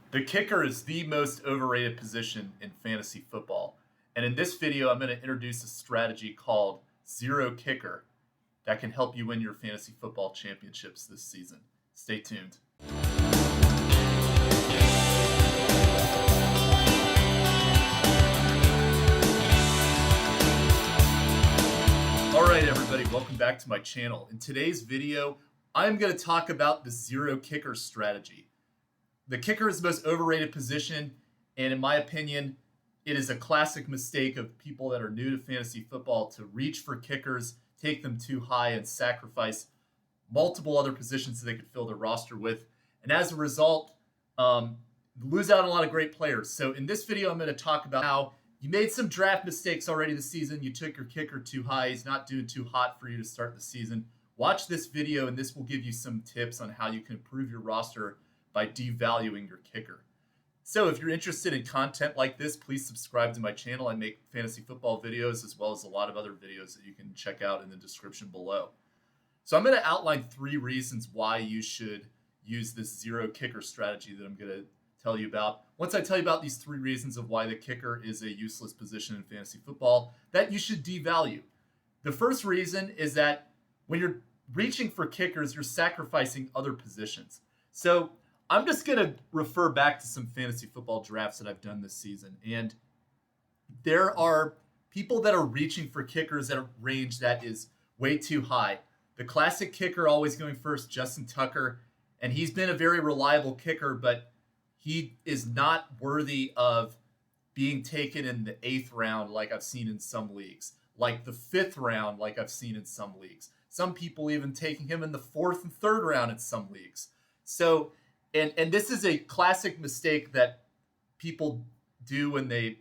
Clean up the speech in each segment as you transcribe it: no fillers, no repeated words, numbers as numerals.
The kicker is the most overrated position in fantasy football. And in this video, I'm going to introduce a strategy called Zero Kicker that can help you win your fantasy football championships this season. Stay tuned. All right, everybody, welcome back to my channel. In today's video, I'm going to talk about the Zero Kicker strategy. The kicker is the most overrated position, and in my opinion, it is a classic mistake of people that are new to fantasy football to reach for kickers, take them too high, and sacrifice multiple other positions that they could fill their roster with. And as a result, lose out on a lot of great players. So in this video, I'm going to talk about how you made some draft mistakes already this season. You took your kicker too high. He's not doing too hot for you to start the season. Watch this video, and this will give you some tips on how you can improve your roster by devaluing your kicker. So if you're interested in content like this, please subscribe to my channel. I make fantasy football videos as well as a lot of other videos that you can check out in the description below. So I'm going to outline 3 reasons why you should use this zero kicker strategy that I'm going to tell you about. Once I tell you about these 3 reasons of why the kicker is a useless position in fantasy football that you should devalue. The first reason is that when you're reaching for kickers, you're sacrificing other positions. So I'm just going to refer back to some fantasy football drafts that I've done this season. And there are people that are reaching for kickers at a range that is way too high. The classic kicker always going first, Justin Tucker. And he's been a very reliable kicker, but he is not worthy of being taken in the 8th round like I've seen in some leagues, like the 5th round like I've seen in some leagues. Some people even taking him in the 4th and 3rd round in some leagues. So And this is a classic mistake that people do when they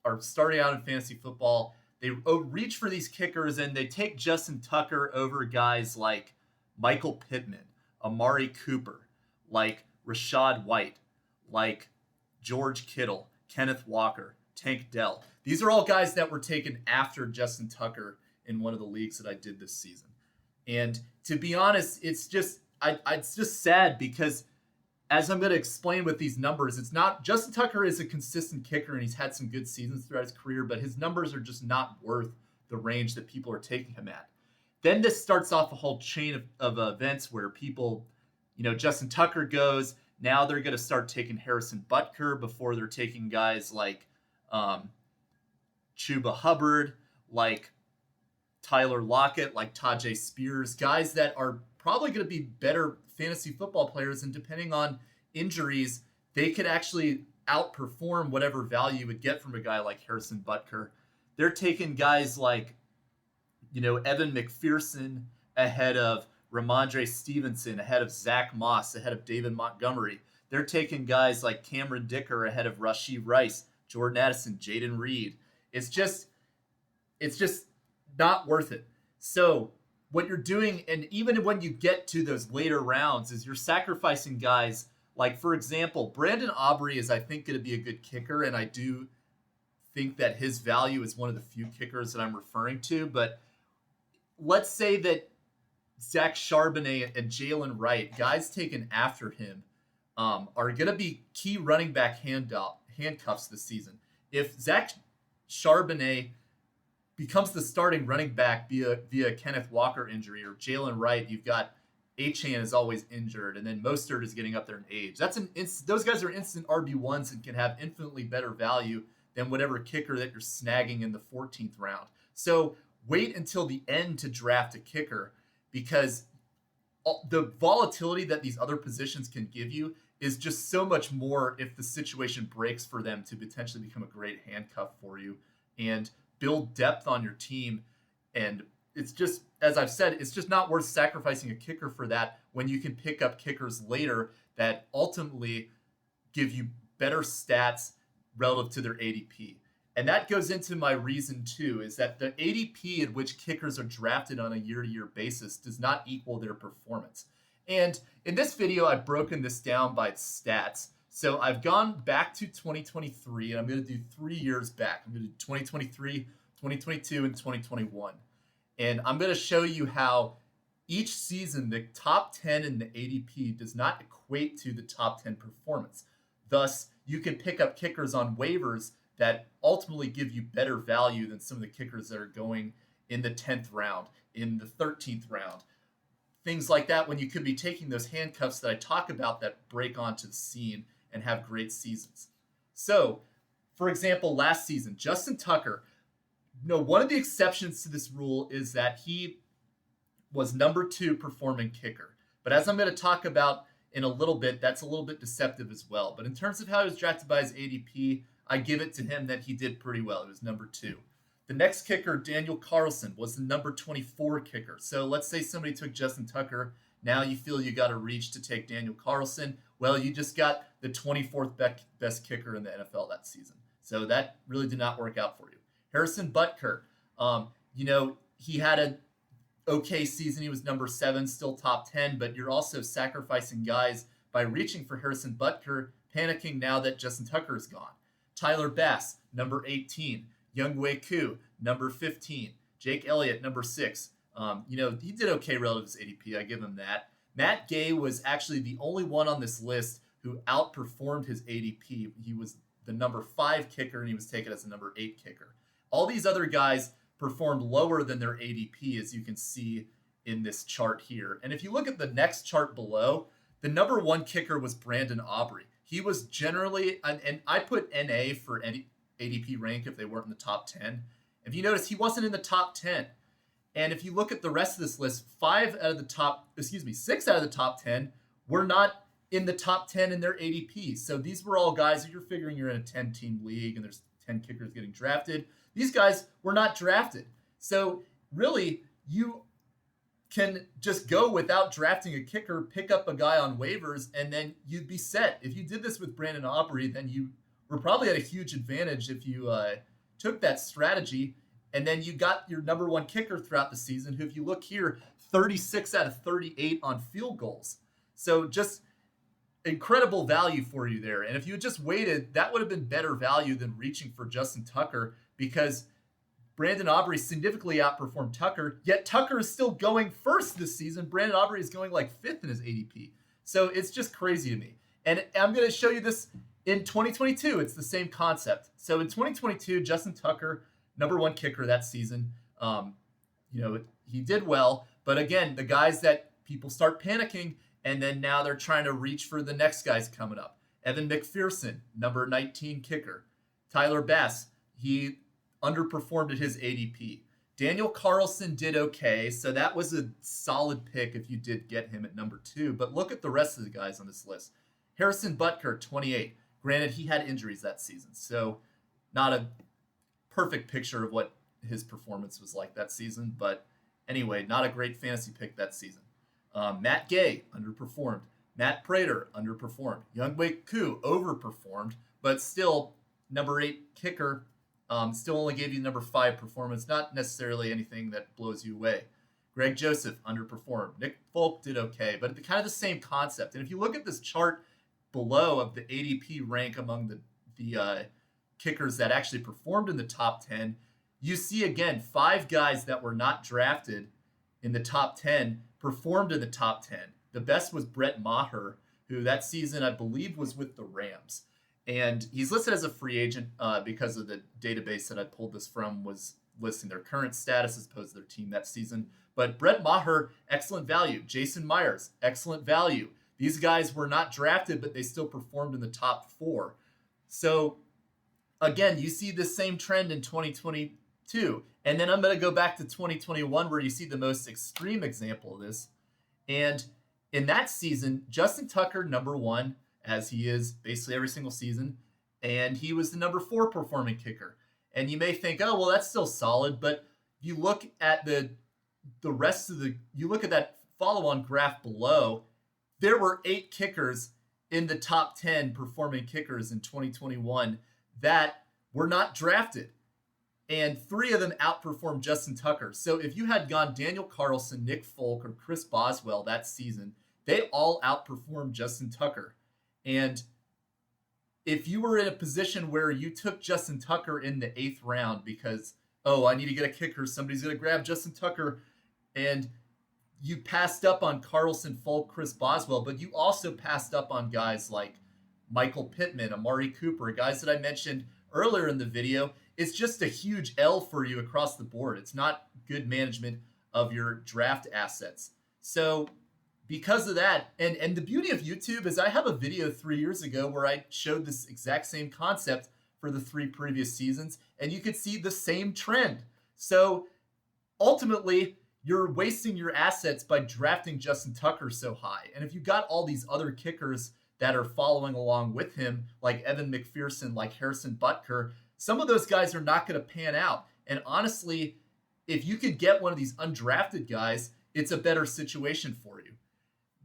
are starting out in fantasy football. They reach for these kickers and they take Justin Tucker over guys like Michael Pittman, Amari Cooper, like Rashad White, like George Kittle, Kenneth Walker, Tank Dell. These are all guys that were taken after Justin Tucker in one of the leagues that I did this season. And to be honest, it's just sad because, as I'm going to explain with these numbers, it's not Justin Tucker is a consistent kicker and he's had some good seasons throughout his career, but his numbers are just not worth the range that people are taking him at. Then this starts off a whole chain of events where people, Justin Tucker goes. Now they're going to start taking Harrison Butker before they're taking guys like Chuba Hubbard, like Tyler Lockett, like Tajay Spears, guys that are probably going to be better fantasy football players, and depending on injuries, they could actually outperform whatever value you would get from a guy like Harrison Butker. They're taking guys like, Evan McPherson ahead of Ramondre Stevenson, ahead of Zach Moss, ahead of David Montgomery. They're taking guys like Cameron Dicker ahead of Rashee Rice, Jordan Addison, Jaden Reed. It's just not worth it. So what you're doing, and even when you get to those later rounds, is you're sacrificing guys like, for example, Brandon Aubrey is, I think, going to be a good kicker, and I do think that his value is one of the few kickers that I'm referring to. But let's say that Zach Charbonnet and Jalen Wright, guys taken after him, are going to be key running back handcuffs this season. If Zach Charbonnet becomes the starting running back via Kenneth Walker injury, or Jalen Wright, you've got Achane is always injured, and then Mostert is getting up there in age. Those guys are instant RB1s and can have infinitely better value than whatever kicker that you're snagging in the 14th round. So wait until the end to draft a kicker, because the volatility that these other positions can give you is just so much more if the situation breaks for them to potentially become a great handcuff for you and build depth on your team. And it's just, as I've said, it's just not worth sacrificing a kicker for that when you can pick up kickers later that ultimately give you better stats relative to their ADP. And that goes into my reason too, is that the ADP at which kickers are drafted on a year-to-year basis does not equal their performance. And in this video, I've broken this down by its stats. So I've gone back to 2023, and I'm going to do 3 years back. I'm going to do 2023, 2022, and 2021. And I'm going to show you how each season the top 10 in the ADP does not equate to the top 10 performance. Thus, you can pick up kickers on waivers that ultimately give you better value than some of the kickers that are going in the 10th round, in the 13th round. Things like that, when you could be taking those handcuffs that I talk about that break onto the scene and have great seasons. So, for example, last season, Justin Tucker, one of the exceptions to this rule is that he was number 2 performing kicker. But as I'm going to talk about in a little bit, that's a little bit deceptive as well. But in terms of how he was drafted by his ADP, I give it to him that he did pretty well. He was number 2. The next kicker, Daniel Carlson, was the number 24 kicker. So let's say somebody took Justin Tucker. Now you feel you got to reach to take Daniel Carlson. Well, you just got the 24th best kicker in the NFL that season. So that really did not work out for you. Harrison Butker, he had an okay season. He was number 7, still top 10, but you're also sacrificing guys by reaching for Harrison Butker, panicking now that Justin Tucker is gone. Tyler Bass, number 18. Younghoe Koo, number 15. Jake Elliott, number 6. He did okay relative to his ADP. I give him that. Matt Gay was actually the only one on this list who outperformed his ADP. He was the number 5 kicker, and he was taken as the number 8 kicker. All these other guys performed lower than their ADP, as you can see in this chart here. And if you look at the next chart below, the number 1 kicker was Brandon Aubrey. He was generally, and I put NA for any ADP rank if they weren't in the top 10. If you notice, he wasn't in the top 10. And if you look at the rest of this list, 6 out of the top 10 were not in the top 10 in their ADP. So these were all guys that you're figuring you're in a 10-team league and there's 10 kickers getting drafted. These guys were not drafted. So really, you can just go without drafting a kicker, pick up a guy on waivers, and then you'd be set. If you did this with Brandon Aubrey, then you were probably at a huge advantage if you took that strategy, and then you got your number 1 kicker throughout the season, who, if you look here, 36 out of 38 on field goals. So just incredible value for you there. And if you had just waited, that would have been better value than reaching for Justin Tucker, because Brandon Aubrey significantly outperformed Tucker, yet Tucker is still going first this season. Brandon Aubrey is going like 5th in his ADP. So it's just crazy to me. And I'm going to show you this in 2022. It's the same concept. So in 2022, Justin Tucker, number 1 kicker that season, he did well. But again, the guys that people start panicking, and then now they're trying to reach for the next guys coming up. Evan McPherson, number 19 kicker. Tyler Bass, he underperformed at his ADP. Daniel Carlson did okay, so that was a solid pick if you did get him at number 2. But look at the rest of the guys on this list. Harrison Butker, 28. Granted, he had injuries that season, so not a perfect picture of what his performance was like that season. But anyway, not a great fantasy pick that season. Matt Gay, underperformed. Matt Prater, underperformed. Younghoe Koo, overperformed, but still number 8 kicker. Still only gave you number 5 performance. Not necessarily anything that blows you away. Greg Joseph, underperformed. Nick Folk did okay, but kind of the same concept. And if you look at this chart below of the ADP rank among the kickers that actually performed in the top 10, you see again 5 guys that were not drafted in the top 10 performed in the top 10. The best was Brett Maher, who that season I believe was with the Rams. And he's listed as a free agent because of the database that I pulled this from was listing their current status as opposed to their team that season. But Brett Maher, excellent value. Jason Myers, excellent value. These guys were not drafted, but they still performed in the top 4. So again, you see the same trend in 2022. And then I'm going to go back to 2021 where you see the most extreme example of this. And in that season, Justin Tucker, number 1, as he is basically every single season, and he was the number 4 performing kicker. And you may think, oh, well, that's still solid, but you look at the rest of you look at that follow-on graph below, there were 8 kickers in the top 10 performing kickers in 2021 that were not drafted. And 3 of them outperformed Justin Tucker. So if you had gone Daniel Carlson, Nick Folk, or Chris Boswell that season, they all outperformed Justin Tucker. And if you were in a position where you took Justin Tucker in the 8th round because, oh, I need to get a kicker, somebody's going to grab Justin Tucker, and you passed up on Carlson, Folk, Chris Boswell, but you also passed up on guys like Michael Pittman, Amari Cooper, guys that I mentioned earlier in the video. It's just a huge L for you across the board. It's not good management of your draft assets. So because of that, and the beauty of YouTube is I have a video 3 years ago where I showed this exact same concept for the 3 previous seasons, and you could see the same trend. So ultimately, you're wasting your assets by drafting Justin Tucker so high. And if you got all these other kickers that are following along with him, like Evan McPherson, like Harrison Butker, some of those guys are not going to pan out. And honestly, if you could get one of these undrafted guys, it's a better situation for you.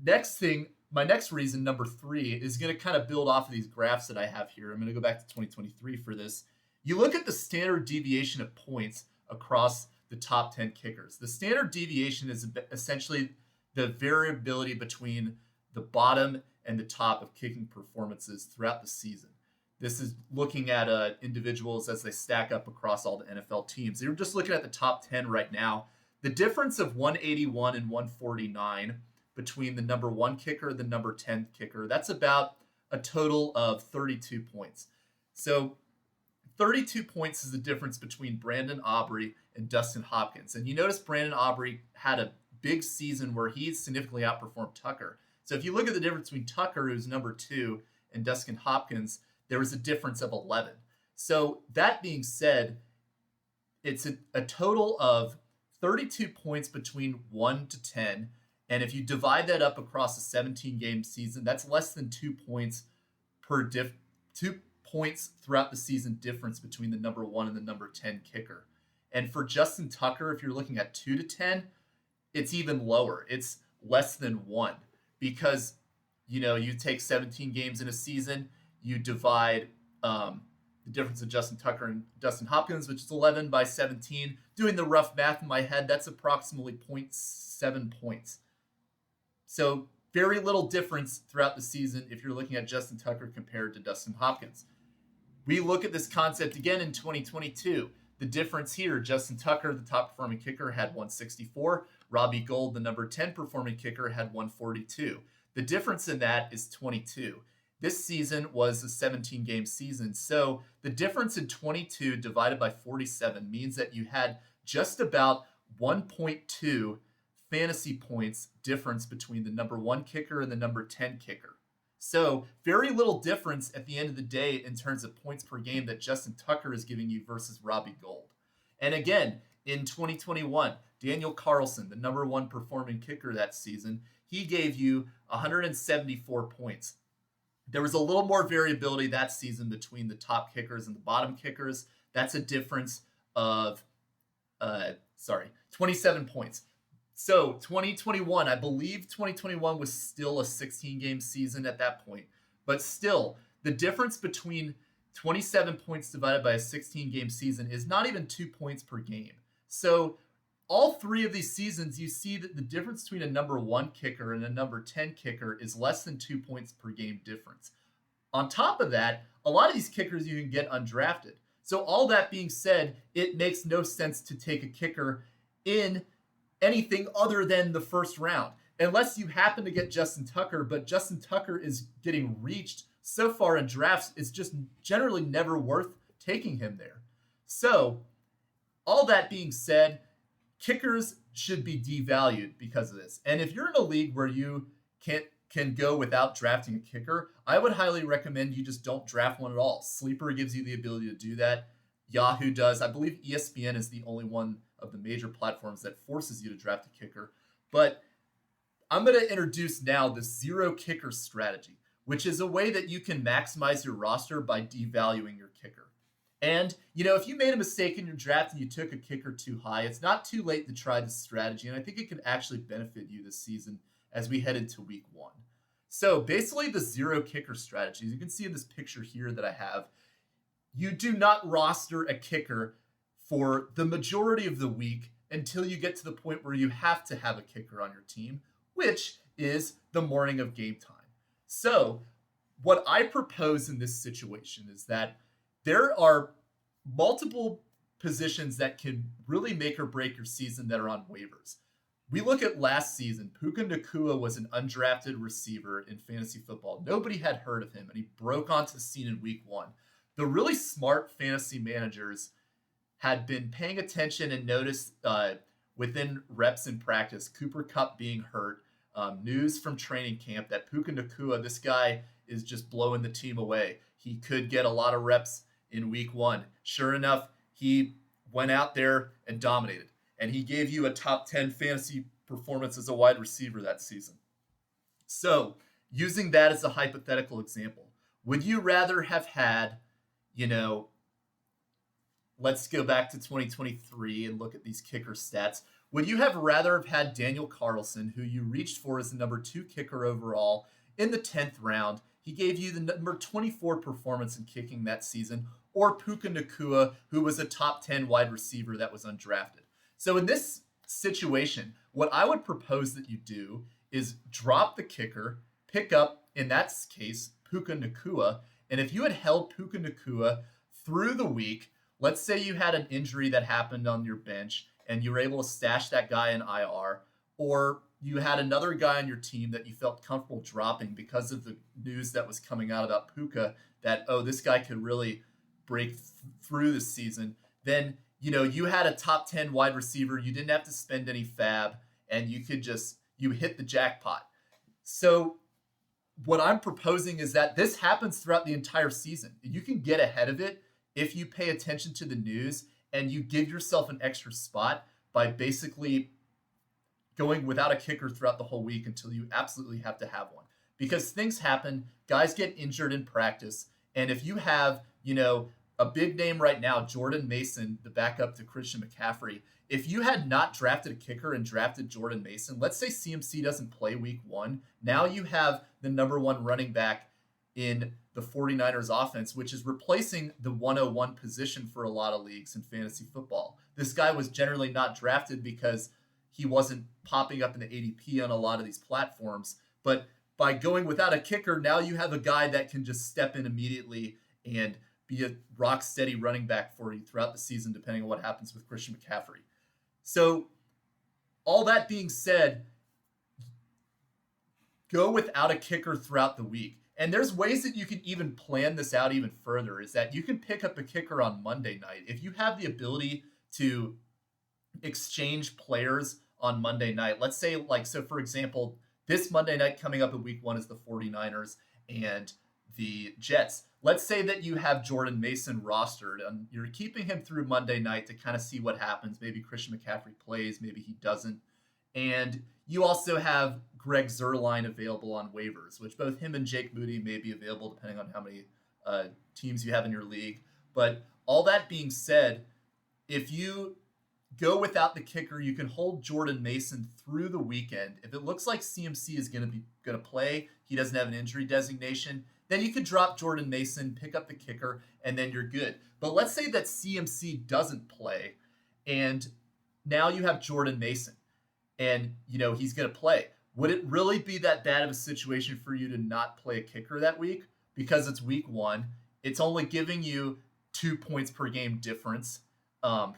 Next thing, my next reason, number 3, is going to kind of build off of these graphs that I have here. I'm going to go back to 2023 for this. You look at the standard deviation of points across the top 10 kickers. The standard deviation is essentially the variability between the bottom and the top of kicking performances throughout the season. This is looking at individuals as they stack up across all the NFL teams. You're just looking at the top 10 right now. The difference of 181 and 149 between the number 1 kicker and the number 10 kicker, that's about a total of 32 points. So 32 points is the difference between Brandon Aubrey and Dustin Hopkins. And you notice Brandon Aubrey had a big season where he significantly outperformed Tucker. So if you look at the difference between Tucker, who's number 2, and Dustin Hopkins, there was a difference of 11. So that being said, it's a total of 32 points between 1 to 10. And if you divide that up across a 17-game season, that's less than 2 points per 2 points throughout the season difference between the number 1 and the number 10 kicker. And for Justin Tucker, if you're looking at 2 to 10, it's even lower. It's less than 1 because, you take 17 games in a season, you divide the difference of Justin Tucker and Dustin Hopkins, which is 11 by 17. Doing the rough math in my head, that's approximately 0.7 points. So very little difference throughout the season if you're looking at Justin Tucker compared to Dustin Hopkins. We look at this concept again in 2022. The difference here, Justin Tucker, the top performing kicker, had 164. Robbie Gould, the number 10 performing kicker, had 142. The difference in that is 22. This season was a 17-game season. So the difference in 22 divided by 47 means that you had just about 1.2 fantasy points difference between the number 1 kicker and the number 10 kicker. So very little difference at the end of the day in terms of points per game that Justin Tucker is giving you versus Robbie Gould. And again, in 2021, Daniel Carlson, the number 1 performing kicker that season, he gave you 174 points. There was a little more variability that season between the top kickers and the bottom kickers. That's a difference of 27 points. So 2021, I believe 2021 was still a 16-game season at that point. But still, the difference between 27 points divided by a 16-game season is not even 2 points per game. So all 3 of these seasons, you see that the difference between a number 1 kicker and a number 10 kicker is less than 2 points per game difference. On top of that, a lot of these kickers you can get undrafted. So all that being said, it makes no sense to take a kicker in anything other than the first round, unless you happen to get Justin Tucker, but Justin Tucker is getting reached so far in drafts, it's just generally never worth taking him there. So all that being said, kickers should be devalued because of this. And if you're in a league where you can go without drafting a kicker, I would highly recommend you just don't draft one at all. Sleeper gives you the ability to do that. Yahoo does. I believe ESPN is the only one of the major platforms that forces you to draft a kicker. But I'm going to introduce now the 0 kicker strategy, which is a way that you can maximize your roster by devaluing your kicker. And, if you made a mistake in your draft and you took a kicker too high, it's not too late to try this strategy. And I think it could actually benefit you this season as we head into week 1. So basically the 0 kicker strategy, as you can see in this picture here that I have, you do not roster a kicker for the majority of the week until you get to the point where you have to have a kicker on your team, which is the morning of game time. So what I propose in this situation is that there are multiple positions that can really make or break your season that are on waivers. We look at last season. Puka Nacua was an undrafted receiver in fantasy football. Nobody had heard of him, and he broke onto the scene in week 1. The really smart fantasy managers had been paying attention and noticed within reps in practice, Cooper Kupp being hurt, news from training camp that Puka Nacua, this guy is just blowing the team away. He could get a lot of reps in week 1. Sure enough, he went out there and dominated. And he gave you a top 10 fantasy performance as a wide receiver that season. So, using that as a hypothetical example, would you rather have had, let's go back to 2023 and look at these kicker stats. Would you have rather have had Daniel Carlson, who you reached for as the number 2 kicker overall in the 10th round? He gave you the number 24 performance in kicking that season, or Puka Nacua, who was a top 10 wide receiver that was undrafted? So in this situation, what I would propose that you do is drop the kicker, pick up, in that case, Puka Nacua. And if you had held Puka Nacua through the week, let's say you had an injury that happened on your bench and you were able to stash that guy in IR, or you had another guy on your team that you felt comfortable dropping because of the news that was coming out about Puka that, oh, this guy could really break through this season, then you had a top 10 wide receiver. You didn't have to spend any fab, and you hit the jackpot. So what I'm proposing is that this happens throughout the entire season. You can get ahead of it if you pay attention to the news and you give yourself an extra spot by basically going without a kicker throughout the whole week until you absolutely have to have one. Because things happen, guys get injured in practice, and if you have, a big name right now, Jordan Mason, the backup to Christian McCaffrey. If you had not drafted a kicker and drafted Jordan Mason, let's say CMC doesn't play week 1. Now you have the number 1 running back in the 49ers offense, which is replacing the 101 position for a lot of leagues in fantasy football. This guy was generally not drafted because he wasn't popping up in the ADP on a lot of these platforms. But by going without a kicker, now you have a guy that can just step in immediately and be a rock steady running back for you throughout the season, depending on what happens with Christian McCaffrey. So all that being said, go without a kicker throughout the week. And there's ways that you can even plan this out even further, is that you can pick up a kicker on Monday night. If you have the ability to exchange players on Monday night, let's say so for example, this Monday night coming up in week 1 is the 49ers and the Jets. Let's say that you have Jordan Mason rostered and you're keeping him through Monday night to kind of see what happens. Maybe Christian McCaffrey plays, maybe he doesn't. And you also have Greg Zuerlein available on waivers, which both him and Jake Moody may be available depending on how many teams you have in your league. But all that being said, if you go without the kicker, you can hold Jordan Mason through the weekend. If it looks like CMC is going to play, he doesn't have an injury designation, then you can drop Jordan Mason, pick up the kicker, and then you're good. But let's say that CMC doesn't play, and now you have Jordan Mason, and he's going to play. Would it really be that bad of a situation for you to not play a kicker that week? Because it's week 1. It's only giving you 2 points per game difference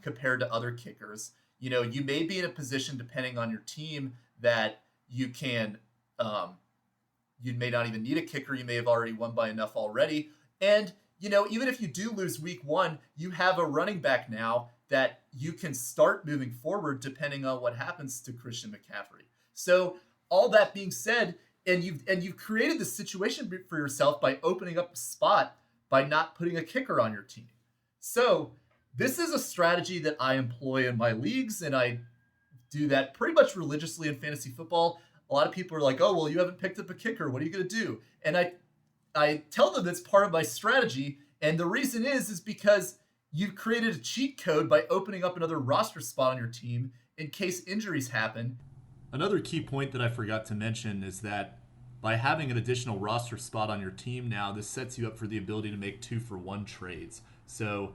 compared to other kickers. You may be in a position, depending on your team, that you can you may not even need a kicker. You may have already won by enough already. And, even if you do lose week 1, you have a running back now that you can start moving forward depending on what happens to Christian McCaffrey. So all that being said, and you've created this situation for yourself by opening up a spot by not putting a kicker on your team. So this is a strategy that I employ in my leagues, and I do that pretty much religiously in fantasy football. A lot of people are like, oh, well, you haven't picked up a kicker. What are you going to do? And I tell them it's part of my strategy. And the reason is because you've created a cheat code by opening up another roster spot on your team in case injuries happen. Another key point that I forgot to mention is that by having an additional roster spot on your team now, this sets you up for the ability to make 2-for-1 trades. So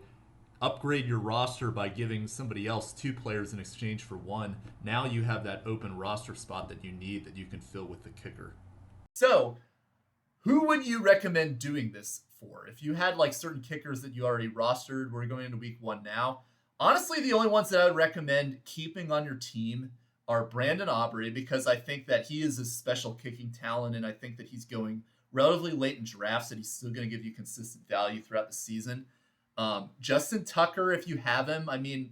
upgrade your roster by giving somebody else 2 players in exchange for 1. Now you have that open roster spot that you need that you can fill with the kicker. So who would you recommend doing this for? If you had certain kickers that you already rostered, we're going into week 1 now. Honestly, the only ones that I would recommend keeping on your team are Brandon Aubrey, because I think that he is a special kicking talent, and I think that he's going relatively late in drafts, and he's still going to give you consistent value throughout the season. Justin Tucker, if you have him, I mean,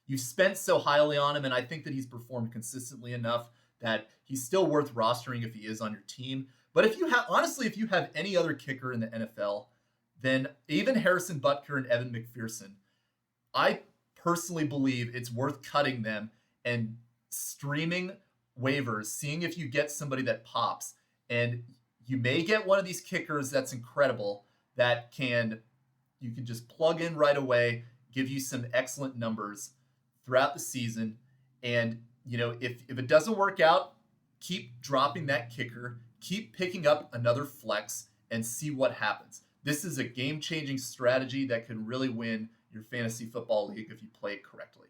you spent so highly on him, and I think that he's performed consistently enough that he's still worth rostering if he is on your team. But if you have, honestly, if you have any other kicker in the NFL, then even Harrison Butker and Evan McPherson, I personally believe it's worth cutting them and streaming waivers, seeing if you get somebody that pops. And you may get one of these kickers that's incredible that you can just plug in right away, give you some excellent numbers throughout the season. And, if it doesn't work out, keep dropping that kicker, keep picking up another flex, and see what happens. This is a game-changing strategy that can really win your fantasy football league if you play it correctly.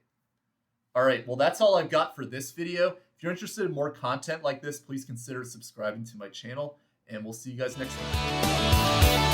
All right, well, that's all I've got for this video. If you're interested in more content like this, please consider subscribing to my channel, and we'll see you guys next time.